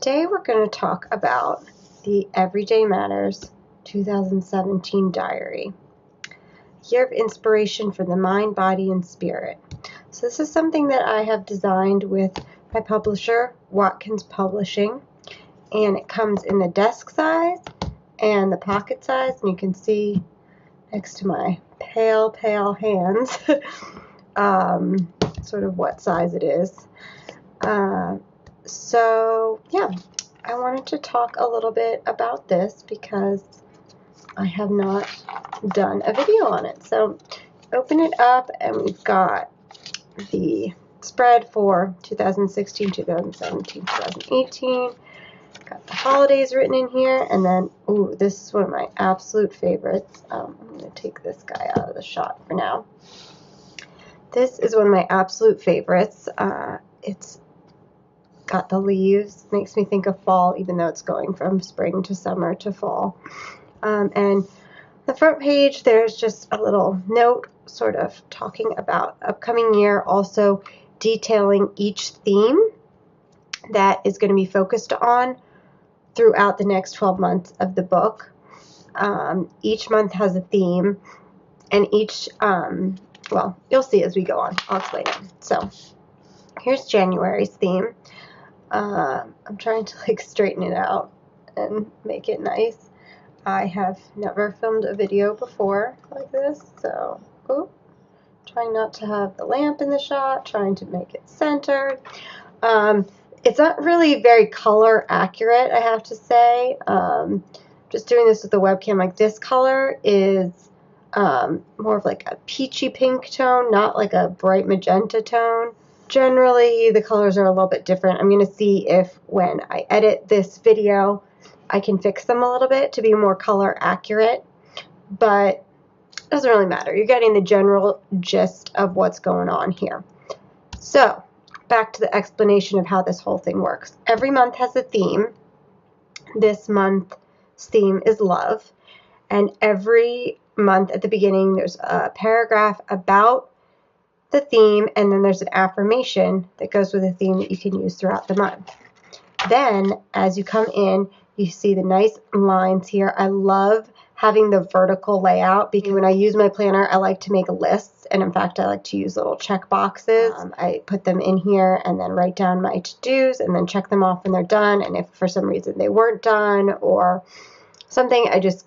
Today we're going to talk about the Everyday Matters 2017 Diary, Year of Inspiration for the Mind, Body, and Spirit. So this is something that I have designed with my publisher, Watkins Publishing, and it comes in the desk size and the pocket size, and you can see next to my pale hands sort of what size it is. So yeah, I wanted to talk a little bit about this because I have not done a video on it. So open it up and we've got the spread for 2016, 2017, 2018. Got the holidays written in here, and then, ooh, this is one of my absolute favorites. I'm going to take this guy out of the shot for now. This is one of my absolute favorites. It's got the leaves, makes me think of fall, even though it's going from spring to summer to fall. And the front page, there's just a little note sort of talking about upcoming year, also detailing each theme that is going to be focused on throughout the next 12 months of the book. Each month has a theme, and each, well, you'll see as we go on. I'll explain it. So here's January's theme. I'm trying to straighten it out and make it nice. I have never filmed a video before like this, so trying not to have the lamp in the shot, trying to make it centered. It's not really very color accurate, I have to say. Just doing this with the webcam, like this color is more of like a peachy pink tone, not like a bright magenta tone. Generally, the colors are a little bit different. I'm going to see if when I edit this video, I can fix them a little bit to be more color accurate, but it doesn't really matter. You're getting the general gist of what's going on here. So, back to the explanation of how this whole thing works. Every month has a theme. This month's theme is love, and every month at the beginning there's a paragraph about the theme, and then there's an affirmation that goes with the theme that you can use throughout the month. Then, as you come in, you see the nice lines here. I love having the vertical layout because when I use my planner, I like to make lists, and in fact, I like to use little check boxes. I put them in here and then write down my to-dos and then check them off when they're done, and if for some reason they weren't done or something, I just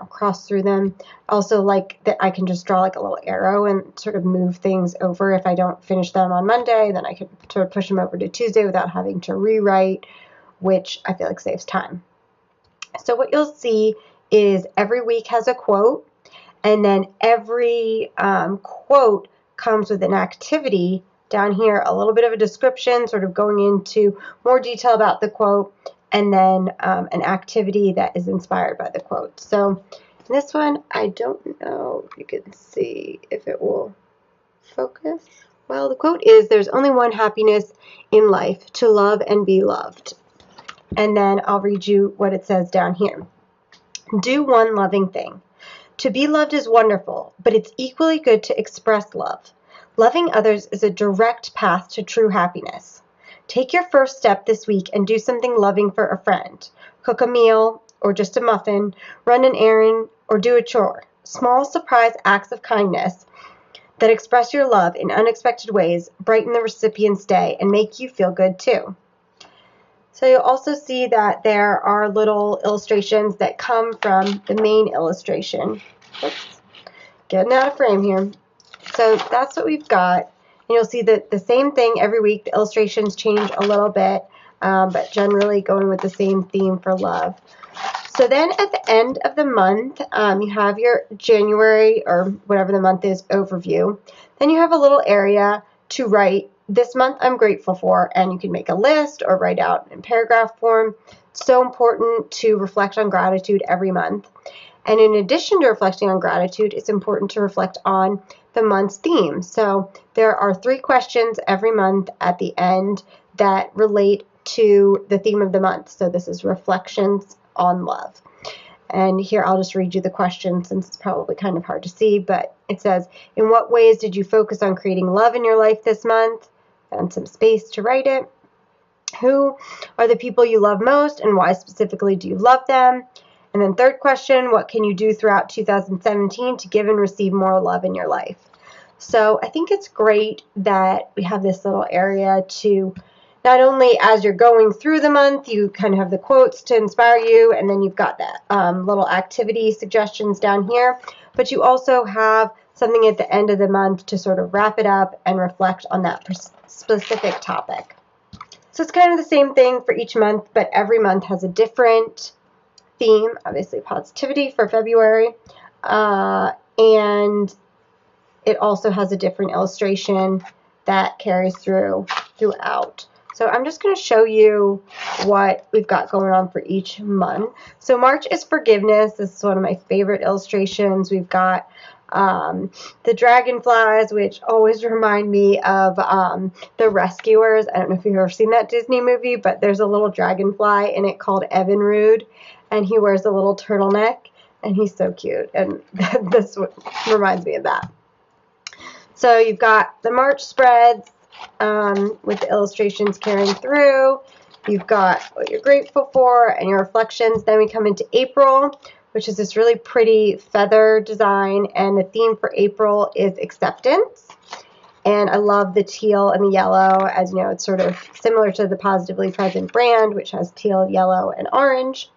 cross through them. Also like that I can just draw like a little arrow and sort of move things over. If I don't finish them on Monday, then I can sort of push them over to Tuesday without having to rewrite, which I feel like saves time. So what you'll see is every week has a quote, and then every quote comes with an activity down here, a little bit of a description, sort of going into more detail about the quote, and then an activity that is inspired by the quote. So in this one, I don't know if you can see if it will focus. Well, the quote is, "There's only one happiness in life, to love and be loved." And then I'll read you what it says down here. "Do one loving thing. To be loved is wonderful, but it's equally good to express love. Loving others is a direct path to true happiness. Take your first step this week and do something loving for a friend. Cook a meal or just a muffin, run an errand, or do a chore. Small surprise acts of kindness that express your love in unexpected ways brighten the recipient's day and make you feel good too." So you'll also see that there are little illustrations that come from the main illustration. Oops, getting out of frame here. So that's what we've got. And you'll see that the same thing every week. The illustrations change a little bit, but generally going with the same theme for love. So then at the end of the month, you have your January, or whatever the month is, overview. Then you have a little area to write, "This month I'm grateful for," and you can make a list or write out in paragraph form. It's so important to reflect on gratitude every month. And in addition to reflecting on gratitude, it's important to reflect on the month's theme. So there are 3 questions every month at the end that relate to the theme of the month. So this is reflections on love. And here I'll just read you the question since it's probably kind of hard to see, but it says, "In what ways did you focus on creating love in your life this month?" And some space to write it. Who are the people you love most, and why specifically do you love them? And then third question, what can you do throughout 2017 to give and receive more love in your life? So I think it's great that we have this little area to not only as you're going through the month, you kind of have the quotes to inspire you, and then you've got that little activity suggestions down here, but you also have something at the end of the month to sort of wrap it up and reflect on that specific topic. So it's kind of the same thing for each month, but every month has a different theme. Obviously positivity for February, and it also has a different illustration that carries throughout. So I'm just going to show you what we've got going on for each month. So March is forgiveness. This is one of my favorite illustrations. We've got the dragonflies, which always remind me of The Rescuers. I don't know if you've ever seen that Disney movie, but there's a little dragonfly in it called Evinrude, and he wears a little turtleneck, and he's so cute, and this reminds me of that. So you've got the March spreads with the illustrations carrying through. You've got what you're grateful for and your reflections. Then we come into April, which is this really pretty feather design, and the theme for April is acceptance. And I love the teal and the yellow. As you know, it's sort of similar to the Positively Present brand, which has teal, yellow, and orange.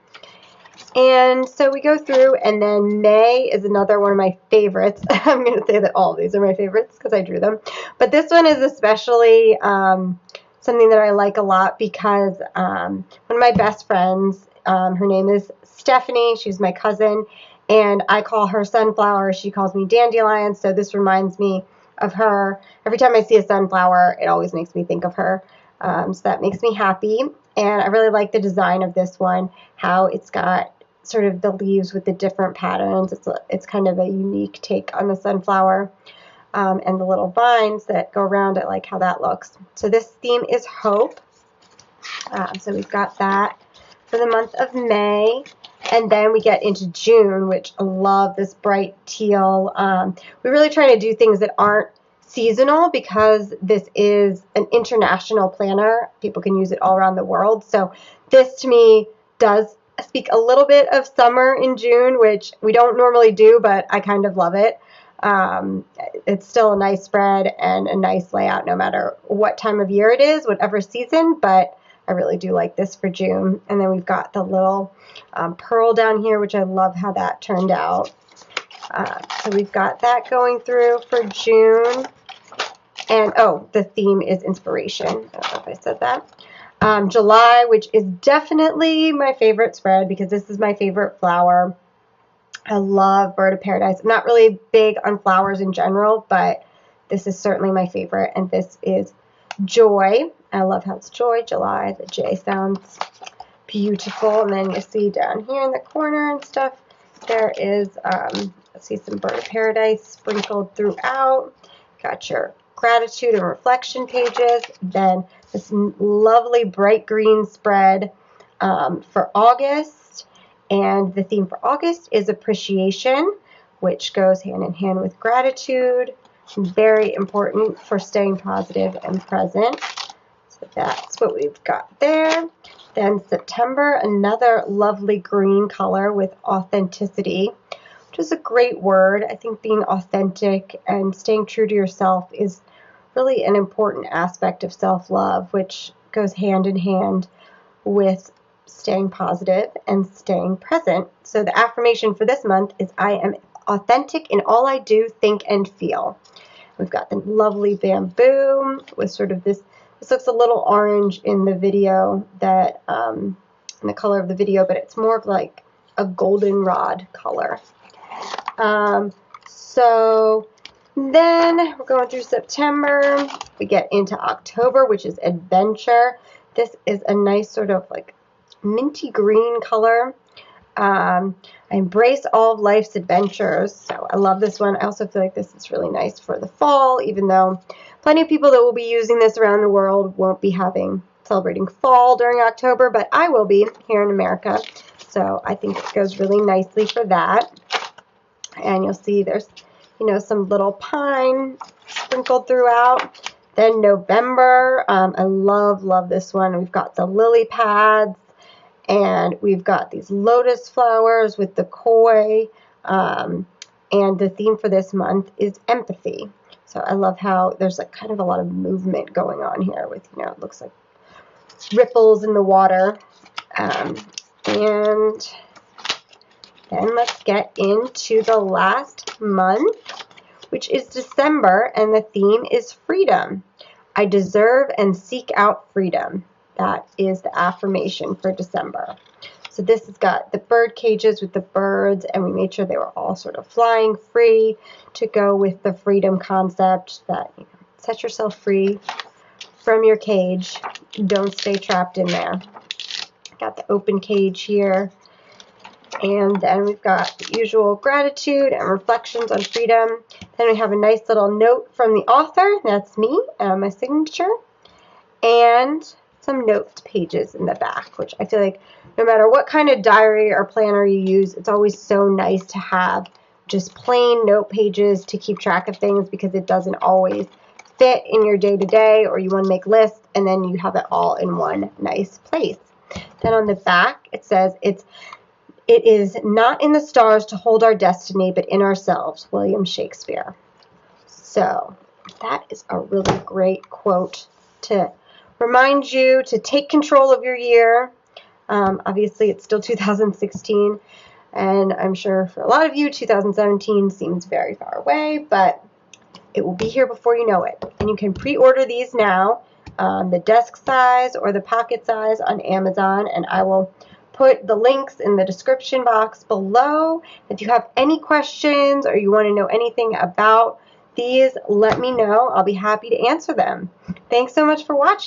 And so we go through, and then May is another one of my favorites. I'm going to say that all of these are my favorites because I drew them. But this one is especially something that I like a lot because one of my best friends, her name is Stephanie. She's my cousin, and I call her Sunflower. She calls me Dandelion, so this reminds me of her. Every time I see a sunflower, it always makes me think of her. So that makes me happy. And I really like the design of this one, how it's got sort of the leaves with the different patterns. It's kind of a unique take on the sunflower, and the little vines that go around it, like how that looks. So this theme is hope. So we've got that for the month of May. And then we get into June, which I love this bright teal. We really try to do things that aren't seasonal because this is an international planner. People can use it all around the world. So this to me does speak a little bit of summer in June, which we don't normally do, but I kind of love it. It's still a nice spread and a nice layout no matter what time of year it is, whatever season, but I really do like this for June. And then we've got the little pearl down here, which I love how that turned out. So we've got that going through for June. And, oh, the theme is inspiration. I don't know if I said that. July, which is definitely my favorite spread because this is my favorite flower. I love Bird of Paradise. I'm not really big on flowers in general, but this is certainly my favorite, and this is Joy. I love how it's Joy, July. The J sounds beautiful. And then you see down here in the corner and stuff, there is, let's see, some Bird of Paradise sprinkled throughout. Got your gratitude and reflection pages. Then this lovely bright green spread for August. And the theme for August is appreciation, which goes hand in hand with gratitude. Very important for staying positive and present. So that's what we've got there. Then September, another lovely green color with authenticity, which is a great word. I think being authentic and staying true to yourself is really an important aspect of self-love, which goes hand in hand with staying positive and staying present. So the affirmation for this month is I am authentic in all I do, think, and feel. We've got the lovely bamboo with sort of this looks a little orange in the video, that in the color of the video, but it's more of like a goldenrod color. So then we're going through September. We get into October, which is adventure. This is a nice sort of like minty green color. I embrace all of life's adventures. So I love this one. I also feel like this is really nice for the fall, even though plenty of people that will be using this around the world won't be celebrating fall during October, but I will be here in America. So I think it goes really nicely for that. And you'll see there's, some little pine sprinkled throughout. Then November, I love this one. We've got the lily pads, and we've got these lotus flowers with the koi, and the theme for this month is empathy. So I love how there's like kind of a lot of movement going on here with, it looks like ripples in the water. And then let's get into the last month, which is December, and the theme is freedom. I deserve and seek out freedom. That is the affirmation for December. So this has got the bird cages with the birds, and we made sure they were all sort of flying free to go with the freedom concept that, set yourself free from your cage. Don't stay trapped in there. Got the open cage here. And then we've got the usual gratitude and reflections on freedom. Then we have a nice little note from the author. That's me, my signature. And some notes pages in the back, which I feel like no matter what kind of diary or planner you use, it's always so nice to have just plain note pages to keep track of things, because it doesn't always fit in your day-to-day, or you want to make lists and then you have it all in one nice place. Then on the back it says, it is not in the stars to hold our destiny, but in ourselves. William Shakespeare. So that is a really great quote to remind you to take control of your year. Obviously, it's still 2016, and I'm sure for a lot of you, 2017 seems very far away, but it will be here before you know it. And you can pre-order these now, the desk size or the pocket size on Amazon, and I will put the links in the description box below. If you have any questions or you want to know anything about these, let me know. I'll be happy to answer them. Thanks so much for watching.